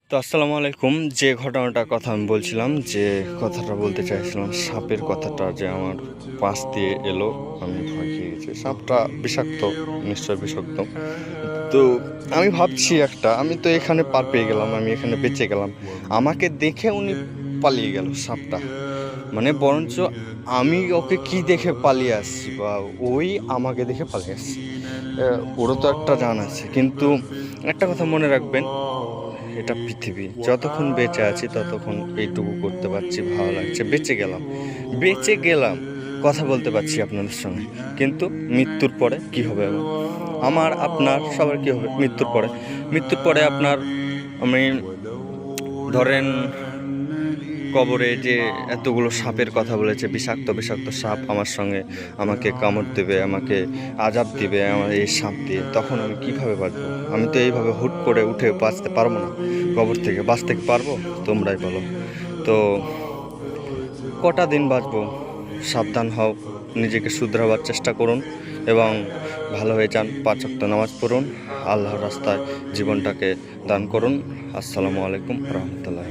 তো আসসালামু আলাইকুম। যে ঘটনাটার কথা আমি বলছিলাম, যে কথাটা বলতে চাইছিলাম, সাপের কথাটা যে আমার পাশ দিয়ে এলো, আমি ভয় খেয়ে গেছি। সাপটা বিষাক্ত, নিশ্চয় বিষাক্ত। তো আমি ভাবছি আমি তো এখানে পার পেয়ে গেলাম, আমি এখানে বেঁচে গেলাম, আমাকে দেখে উনি পালিয়ে গেল সাপটা। মানে বরঞ্চ আমি ওকে কি দেখে পালিয়ে আসছি, বা ওই আমাকে দেখে পালিয়ে আসছে। ওরও তো একটা জান আছে, কিন্তু একটা কথা মনে রাখবেন, এটা পৃথিবী। যতক্ষণ বেঁচে আছি ততক্ষণ এইটুকু করতে পারছি, ভালো লাগছে, বেঁচে গেলাম, বেঁচে গেলাম, কথা বলতে পারছি আপনাদের সঙ্গে। কিন্তু মৃত্যুর পরে কি হবে? আমার আপনার সবার কি হবে মৃত্যুর পরে আপনার, আমি ধরেন, কবরে যে এতগুলো সাপের কথা বলেছে, বিষাক্ত বিষাক্ত সাপ আমার সঙ্গে, আমাকে কামড় দেবে, আমাকে আজাব দিবে আমার এই সাপ দিয়ে, তখন আমি কিভাবে বাঁচবো? আমি তো এইভাবে হুট করে উঠে বাঁচতে পারবো না। কবর থেকে বাঁচতে পারবো? তোমরাই বলো। তো কটা দিন বাঁচবো? সাবধান হও, নিজেকে শুধরাবার চেষ্টা করুন এবং ভালো হয়ে যান। 5 ওয়াক্ত নামাজ পড়ুন, আল্লাহর রাস্তায় জীবনটাকে দান করুন। আসসালামু আলাইকুম রহমতুল্লাহ।